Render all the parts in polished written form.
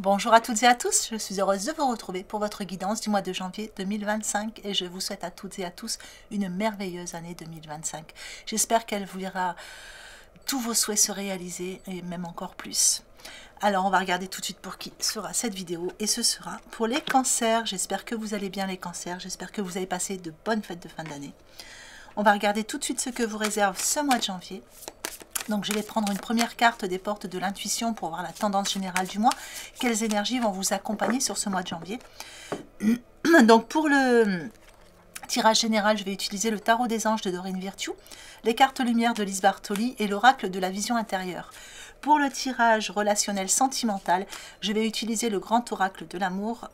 Bonjour à toutes et à tous, je suis heureuse de vous retrouver pour votre guidance du mois de janvier 2025 et je vous souhaite à toutes et à tous une merveilleuse année 2025. J'espère qu'elle vous verra tous vos souhaits se réaliser et même encore plus. Alors on va regarder tout de suite pour qui sera cette vidéo et ce sera pour les cancers. J'espère que vous allez bien les cancers, j'espère que vous avez passé de bonnes fêtes de fin d'année. On va regarder tout de suite ce que vous réserve ce mois de janvier. Donc je vais prendre une première carte des portes de l'intuition pour voir la tendance générale du mois. Quelles énergies vont vous accompagner sur ce mois de janvier? Donc pour le tirage général, je vais utiliser le tarot des anges de Dorine Virtue, les cartes lumière de Lise Bartoli et l'oracle de la vision intérieure. Pour le tirage relationnel sentimental, je vais utiliser le grand oracle de l'amour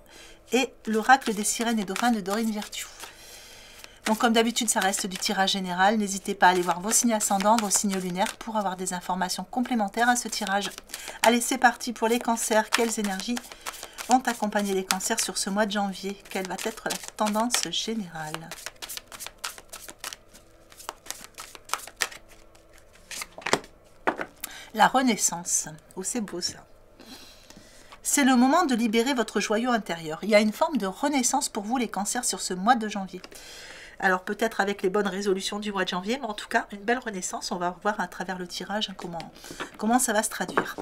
et l'oracle des sirènes et dauphins de Dorine Virtue. Donc comme d'habitude, ça reste du tirage général. N'hésitez pas à aller voir vos signes ascendants, vos signes lunaires pour avoir des informations complémentaires à ce tirage. Allez, c'est parti pour les cancers. Quelles énergies vont accompagner les cancers sur ce mois de janvier? Quelle va être la tendance générale? La renaissance. Oh, c'est beau ça. C'est le moment de libérer votre joyau intérieur. Il y a une forme de renaissance pour vous les cancers sur ce mois de janvier. Alors peut-être avec les bonnes résolutions du mois de janvier, mais en tout cas une belle renaissance. On va voir à travers le tirage comment ça va se traduire.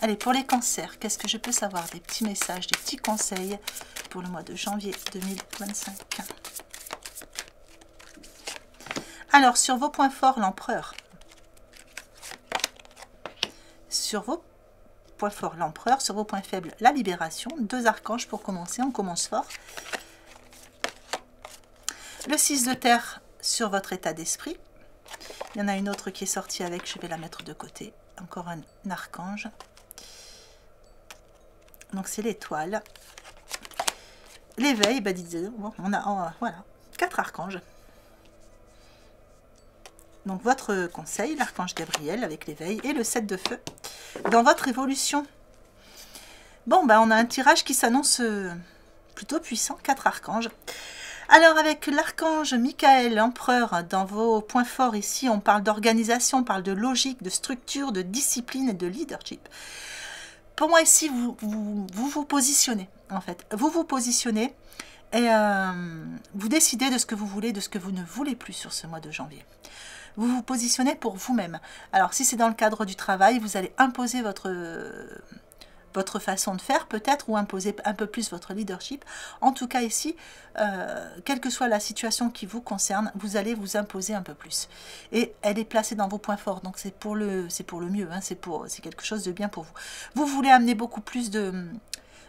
Allez, pour les cancers, qu'est-ce que je peux savoir? Des petits messages, des petits conseils pour le mois de janvier 2025. Alors sur vos points forts, l'empereur. Sur vos points forts, l'empereur. Sur vos points faibles, la libération. Deux archanges pour commencer, on commence fort. Le 6 de terre sur votre état d'esprit. Il y en a une autre qui est sortie avec, je vais la mettre de côté. Encore un archange. Donc c'est l'étoile. L'éveil, bah dites, on a voilà, 4 archanges. Donc votre conseil, l'archange Gabriel avec l'éveil et le 7 de feu. Dans votre évolution, bon, bah on a un tirage qui s'annonce plutôt puissant, 4 archanges. Alors avec l'archange Michael, l'empereur, dans vos points forts ici, on parle d'organisation, on parle de logique, de structure, de discipline et de leadership. Pour moi ici, vous positionnez en fait. Vous vous positionnez et vous décidez de ce que vous voulez, de ce que vous ne voulez plus sur ce mois de janvier. Vous vous positionnez pour vous-même. Alors si c'est dans le cadre du travail, vous allez imposer votre façon de faire peut-être, ou imposer un peu plus votre leadership. En tout cas ici, quelle que soit la situation qui vous concerne, vous allez vous imposer un peu plus. Et elle est placée dans vos points forts, donc c'est pour le mieux, hein, c'est quelque chose de bien pour vous. Vous voulez amener beaucoup plus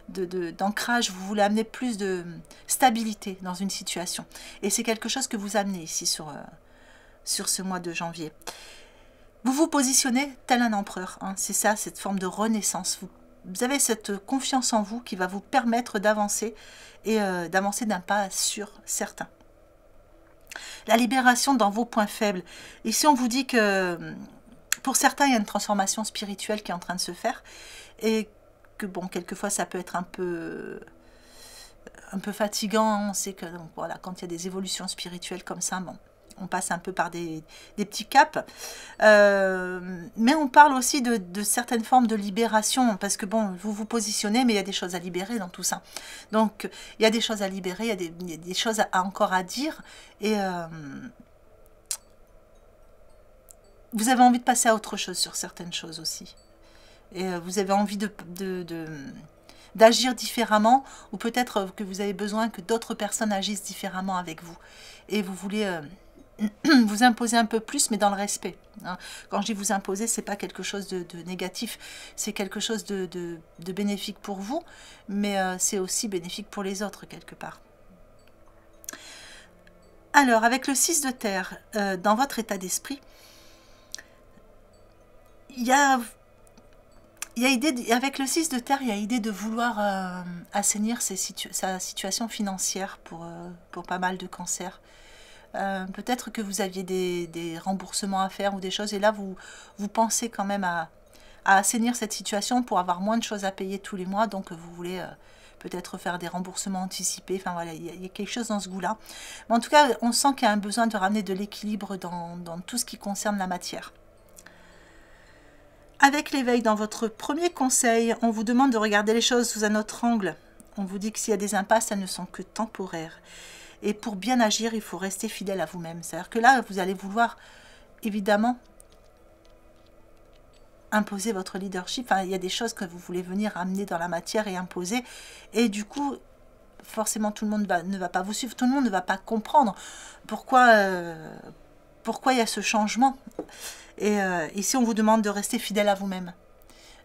d'ancrage, vous voulez amener plus de stabilité dans une situation. Et c'est quelque chose que vous amenez ici sur ce mois de janvier. Vous vous positionnez tel un empereur, hein, c'est ça, cette forme de renaissance. Vous avez cette confiance en vous qui va vous permettre d'avancer et d'avancer d'un pas sûr, certain. La libération dans vos points faibles. Ici, on vous dit que pour certains, il y a une transformation spirituelle qui est en train de se faire et que, bon, quelquefois, ça peut être un peu fatigant. On sait que, donc, voilà, quand il y a des évolutions spirituelles comme ça, bon, on passe un peu par des petits caps, mais on parle aussi de certaines formes de libération, parce que bon, vous vous positionnez, mais il y a des choses à libérer dans tout ça. Donc, il y a des choses à libérer, il y a des choses encore à dire, et vous avez envie de passer à autre chose sur certaines choses aussi. Et vous avez envie d'agir différemment, ou peut-être que vous avez besoin que d'autres personnes agissent différemment avec vous. Et vous voulez vous imposer un peu plus, mais dans le respect. Hein. Quand je dis vous imposer, c'est pas quelque chose de négatif, c'est quelque chose de bénéfique pour vous, mais c'est aussi bénéfique pour les autres quelque part. Alors, avec le 6 de terre, dans votre état d'esprit, il y a idée, avec le 6 de terre, il y a idée de vouloir assainir sa situation financière pour pas mal de cancers. Peut-être que vous aviez des remboursements à faire ou des choses, et là vous pensez quand même à assainir cette situation pour avoir moins de choses à payer tous les mois, donc vous voulez peut-être faire des remboursements anticipés, enfin voilà, il y a quelque chose dans ce goût-là. Mais en tout cas, on sent qu'il y a un besoin de ramener de l'équilibre dans tout ce qui concerne la matière. Avec l'éveil, dans votre premier conseil, on vous demande de regarder les choses sous un autre angle. On vous dit que s'il y a des impasses, elles ne sont que temporaires. Et pour bien agir, il faut rester fidèle à vous-même. C'est-à-dire que là, vous allez vouloir, évidemment, imposer votre leadership. Enfin, il y a des choses que vous voulez venir amener dans la matière et imposer. Et du coup, forcément, tout le monde ne va pas vous suivre. Tout le monde ne va pas comprendre pourquoi il y a ce changement. Et ici, on vous demande de rester fidèle à vous-même.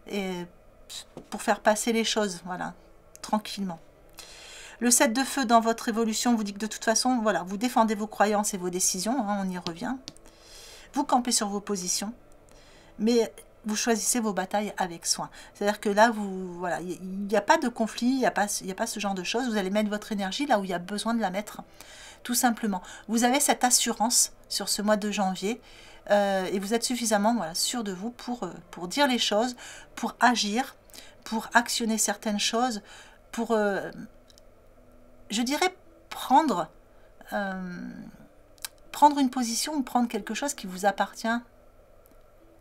Et pour faire passer les choses, voilà, tranquillement. Le 7 de feu dans votre évolution vous dit que de toute façon, voilà, vous défendez vos croyances et vos décisions, hein, on y revient. Vous campez sur vos positions, mais vous choisissez vos batailles avec soin. C'est-à-dire que là, voilà, il n'y a pas de conflit, il n'y a pas ce genre de choses. Vous allez mettre votre énergie là où il y a besoin de la mettre, tout simplement. Vous avez cette assurance sur ce mois de janvier et vous êtes suffisamment sûr de vous pour dire les choses, pour agir, pour actionner certaines choses, pour, je dirais, prendre une position ou prendre quelque chose qui vous appartient.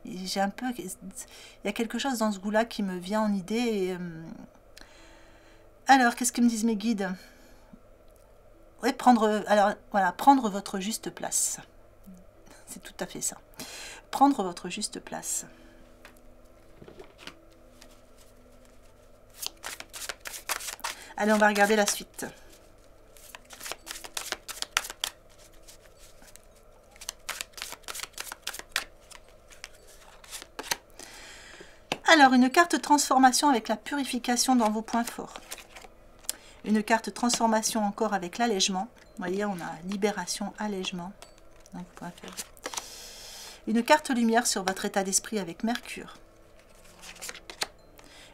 Il y a quelque chose dans ce goût-là qui me vient en idée. Et, alors, qu'est-ce que me disent mes guides? Oui, prendre votre juste place. C'est tout à fait ça. Prendre votre juste place. Allez, on va regarder la suite. Alors, une carte transformation avec la purification dans vos points forts. Une carte transformation encore avec l'allègement. Vous voyez, on a libération, allègement. Donc, point faible. Une carte lumière sur votre état d'esprit avec Mercure.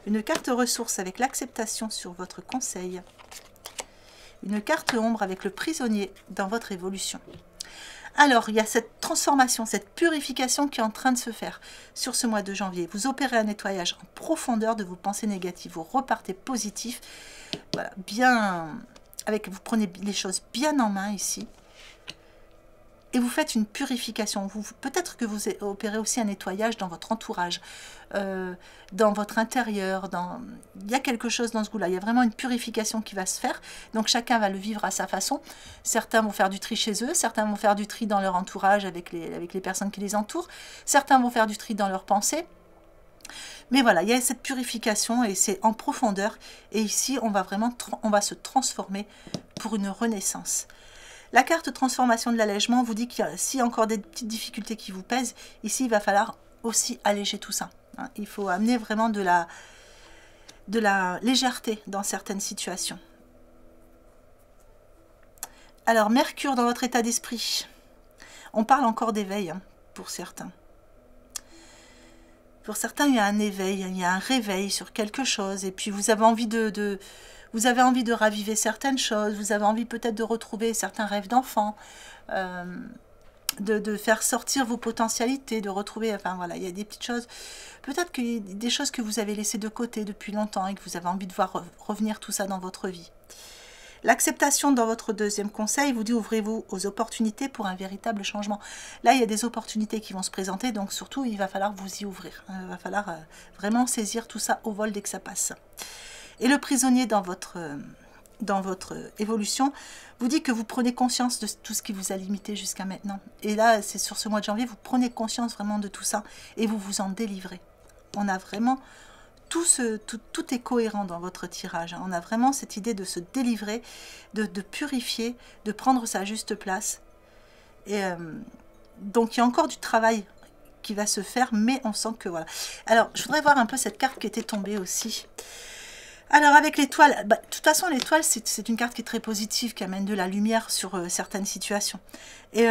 Une carte ressource avec l'acceptation sur votre conseil. Une carte ombre avec le prisonnier dans votre évolution. Alors, il y a cette transformation, cette purification qui est en train de se faire sur ce mois de janvier. Vous opérez un nettoyage en profondeur de vos pensées négatives. Vous repartez positif. Voilà, vous prenez les choses bien en main ici. Et vous faites une purification. Peut-être que vous opérez aussi un nettoyage dans votre entourage, dans votre intérieur. Il y a quelque chose dans ce goût-là. Il y a vraiment une purification qui va se faire. Donc chacun va le vivre à sa façon. Certains vont faire du tri chez eux. Certains vont faire du tri dans leur entourage avec les personnes qui les entourent. Certains vont faire du tri dans leurs pensées. Mais voilà, il y a cette purification et c'est en profondeur. Et ici, on va se transformer pour une renaissance. La carte transformation de l'allègement vous dit s'il y a encore des petites difficultés qui vous pèsent, ici il va falloir aussi alléger tout ça. Hein. Il faut amener vraiment de la légèreté dans certaines situations. Alors Mercure dans votre état d'esprit. On parle encore d'éveil pour certains. Pour certains, il y a un éveil, il y a un réveil sur quelque chose et puis vous avez envie vous avez envie de raviver certaines choses, vous avez envie peut-être de retrouver certains rêves d'enfant, de faire sortir vos potentialités, de retrouver, enfin voilà, il y a des petites choses, peut-être qu'il y a des choses que vous avez laissées de côté depuis longtemps et que vous avez envie de voir revenir tout ça dans votre vie. L'acceptation dans votre deuxième conseil vous dit ouvrez-vous aux opportunités pour un véritable changement. Là, il y a des opportunités qui vont se présenter, donc surtout, il va falloir vous y ouvrir. Il va falloir vraiment saisir tout ça au vol dès que ça passe. Et le prisonnier dans votre évolution vous dit que vous prenez conscience de tout ce qui vous a limité jusqu'à maintenant. Et là, c'est sur ce mois de janvier, vous prenez conscience vraiment de tout ça et vous vous en délivrez. On a vraiment... Tout est cohérent dans votre tirage. On a vraiment cette idée de se délivrer, de purifier, de prendre sa juste place. Et donc, il y a encore du travail qui va se faire, mais on sent que voilà. Alors, je voudrais voir un peu cette carte qui était tombée aussi. Alors, avec l'étoile, de toute façon, l'étoile, c'est une carte qui est très positive, qui amène de la lumière sur certaines situations. Et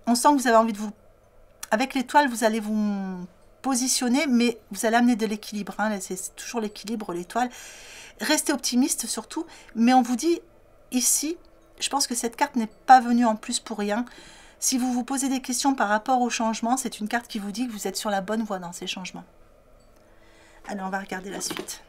on sent que vous avez envie de vous... Avec l'étoile, vous allez vous... positionner, mais vous allez amener de l'équilibre, hein, c'est toujours l'équilibre, l'étoile. Restez optimiste surtout, mais on vous dit ici, je pense que cette carte n'est pas venue en plus pour rien. Si vous vous posez des questions par rapport au changement, c'est une carte qui vous dit que vous êtes sur la bonne voie dans ces changements. Alors on va regarder la suite.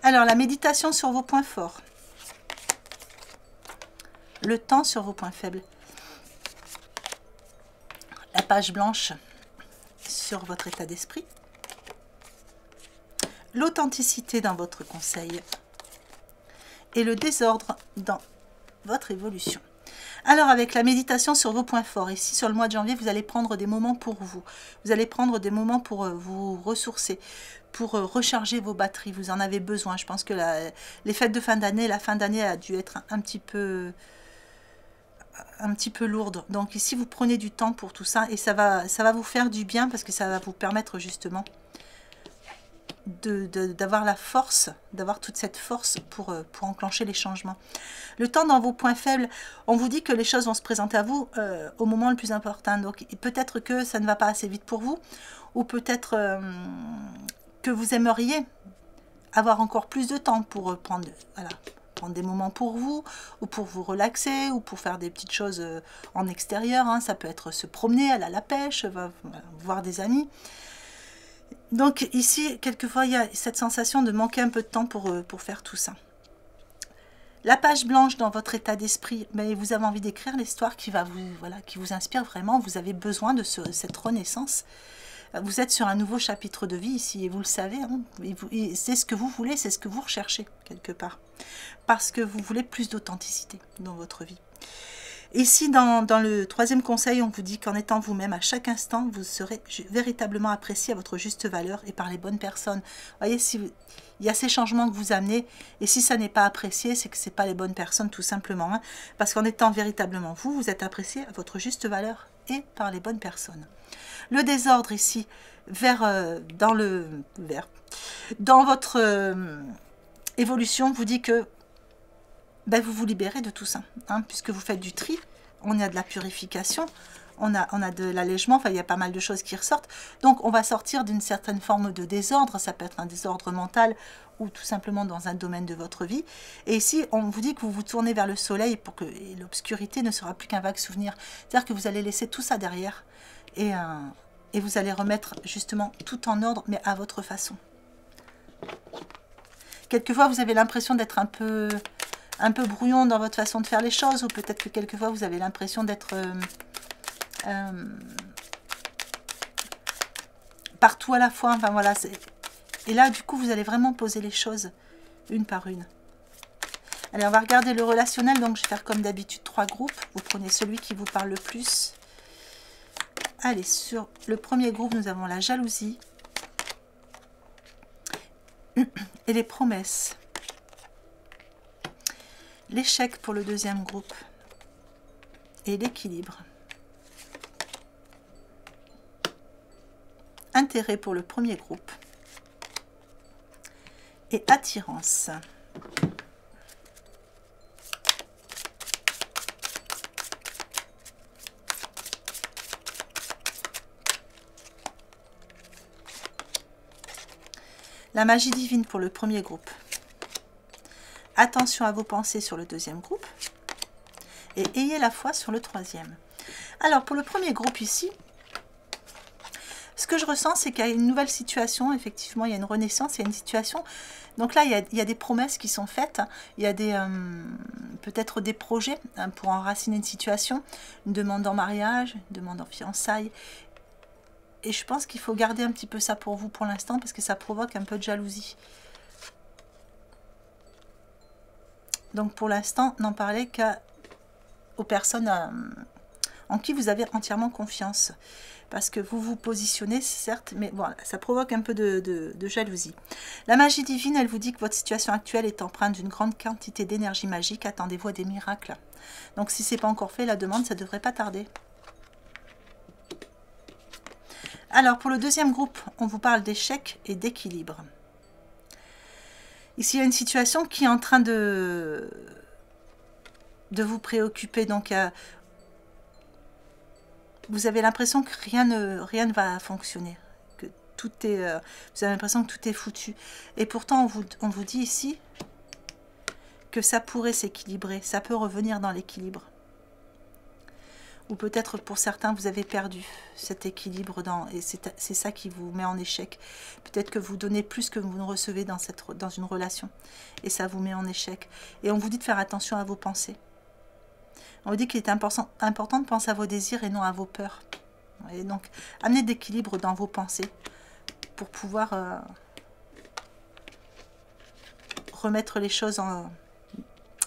Alors, la méditation sur vos points forts. Le temps sur vos points faibles. La page blanche sur votre état d'esprit. L'authenticité dans votre conseil. Et le désordre dans votre évolution. Alors, avec la méditation sur vos points forts, ici sur le mois de janvier, vous allez prendre des moments pour vous. Vous allez prendre des moments pour vous ressourcer, pour recharger vos batteries. Vous en avez besoin. Je pense que les fêtes de fin d'année, la fin d'année a dû être un petit peu lourde. Donc ici, vous prenez du temps pour tout ça et ça va vous faire du bien parce que ça va vous permettre justement d'avoir la force, d'avoir toute cette force pour enclencher les changements. Le temps dans vos points faibles, on vous dit que les choses vont se présenter à vous au moment le plus important. Donc peut-être que ça ne va pas assez vite pour vous, ou peut-être que vous aimeriez avoir encore plus de temps pour prendre des moments pour vous, ou pour vous relaxer, ou pour faire des petites choses en extérieur. Hein. Ça peut être se promener, aller à la pêche, voir des amis. Donc ici, quelquefois, il y a cette sensation de manquer un peu de temps pour faire tout ça. La page blanche dans votre état d'esprit, mais vous avez envie d'écrire l'histoire qui vous inspire vraiment. Vous avez besoin de cette renaissance. Vous êtes sur un nouveau chapitre de vie ici, et vous le savez. Hein, c'est ce que vous voulez, c'est ce que vous recherchez, quelque part. Parce que vous voulez plus d'authenticité dans votre vie. Ici, dans le troisième conseil, on vous dit qu'en étant vous-même, à chaque instant, vous serez véritablement apprécié à votre juste valeur et par les bonnes personnes. Vous voyez, il y a ces changements que vous amenez, et si ça n'est pas apprécié, c'est que ce n'est pas les bonnes personnes, tout simplement. Hein, parce qu'en étant véritablement vous, vous êtes apprécié à votre juste valeur et par les bonnes personnes. Le désordre ici, dans votre évolution, vous dit que vous vous libérez de tout ça, hein, puisque vous faites du tri, on a de la purification, on a de l'allègement, enfin il y a pas mal de choses qui ressortent, donc on va sortir d'une certaine forme de désordre, ça peut être un désordre mental ou tout simplement dans un domaine de votre vie, et ici on vous dit que vous vous tournez vers le soleil pour que l'obscurité ne sera plus qu'un vague souvenir, c'est-à-dire que vous allez laisser tout ça derrière, et vous allez remettre justement tout en ordre, mais à votre façon. Quelquefois vous avez l'impression d'être un peu brouillon dans votre façon de faire les choses, ou peut-être que quelquefois vous avez l'impression d'être partout à la fois, enfin voilà, et là du coup vous allez vraiment poser les choses une par une. Allez, on va regarder le relationnel, donc je vais faire comme d'habitude 3 groupes, vous prenez celui qui vous parle le plus. Allez, sur le premier groupe, nous avons la jalousie et les promesses. L'échec pour le deuxième groupe et l'équilibre. Intérêt pour le premier groupe et attirance. La magie divine pour le premier groupe. Attention à vos pensées sur le deuxième groupe. Et ayez la foi sur le troisième. Alors, pour le premier groupe ici, ce que je ressens, c'est qu'il y a une nouvelle situation. Effectivement, il y a une renaissance, il y a une situation. Donc là, il y a des promesses qui sont faites. Il y a peut-être des projets pour enraciner une situation. Une demande en mariage, une demande en fiançailles. Et je pense qu'il faut garder un petit peu ça pour vous pour l'instant, parce que ça provoque un peu de jalousie. Donc pour l'instant, n'en parlez qu'aux personnes en qui vous avez entièrement confiance. Parce que vous vous positionnez, certes, mais voilà, ça provoque un peu de jalousie. La magie divine, elle vous dit que votre situation actuelle est empreinte d'une grande quantité d'énergie magique. Attendez-vous à des miracles. Donc si ce n'est pas encore fait, la demande, ça ne devrait pas tarder. Alors, pour le deuxième groupe, on vous parle d'échec et d'équilibre. Ici, il y a une situation qui est en train de vous préoccuper. Donc, vous avez l'impression que rien ne va fonctionner. Que tout est, vous avez l'impression que tout est foutu. Et pourtant, on vous dit ici que ça pourrait s'équilibrer. Ça peut revenir dans l'équilibre. Ou peut-être pour certains, vous avez perdu cet équilibre et c'est ça qui vous met en échec. Peut-être que vous donnez plus que vous ne recevez dans une relation. Et ça vous met en échec. Et on vous dit de faire attention à vos pensées. On vous dit qu'il est important de penser à vos désirs et non à vos peurs. Et donc, amenez de l'équilibre dans vos pensées pour pouvoir remettre les choses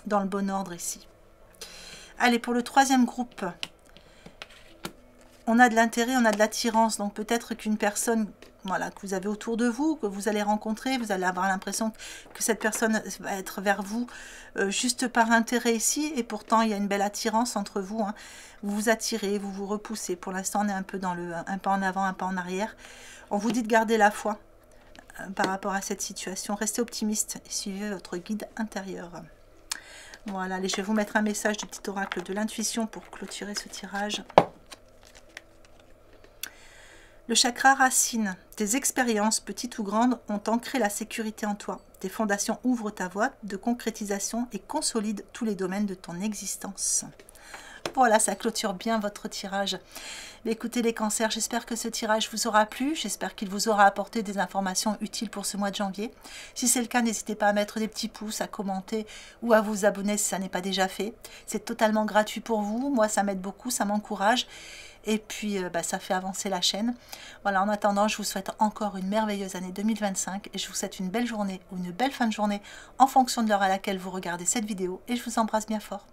dans le bon ordre ici. Allez, pour le troisième groupe, on a de l'intérêt, on a de l'attirance. Donc peut-être qu'une personne, voilà, que vous avez autour de vous, que vous allez rencontrer, vous allez avoir l'impression que cette personne va être vers vous juste par intérêt ici. Et pourtant, il y a une belle attirance entre vous. Hein. Vous vous attirez, vous vous repoussez. Pour l'instant, on est un peu un pas en avant, un pas en arrière. On vous dit de garder la foi par rapport à cette situation. Restez optimiste et suivez votre guide intérieur. Voilà, allez, je vais vous mettre un message du petit oracle de l'intuition pour clôturer ce tirage. Le chakra racine, tes expériences, petites ou grandes, ont ancré la sécurité en toi. Tes fondations ouvrent ta voie de concrétisation et consolident tous les domaines de ton existence. Voilà, ça clôture bien votre tirage. Mais écoutez les cancers, j'espère que ce tirage vous aura plu. J'espère qu'il vous aura apporté des informations utiles pour ce mois de janvier. Si c'est le cas, n'hésitez pas à mettre des petits pouces, à commenter ou à vous abonner si ça n'est pas déjà fait. C'est totalement gratuit pour vous. Moi, ça m'aide beaucoup, ça m'encourage. Et puis, ça fait avancer la chaîne. Voilà, en attendant, je vous souhaite encore une merveilleuse année 2025. Et je vous souhaite une belle journée ou une belle fin de journée en fonction de l'heure à laquelle vous regardez cette vidéo. Et je vous embrasse bien fort.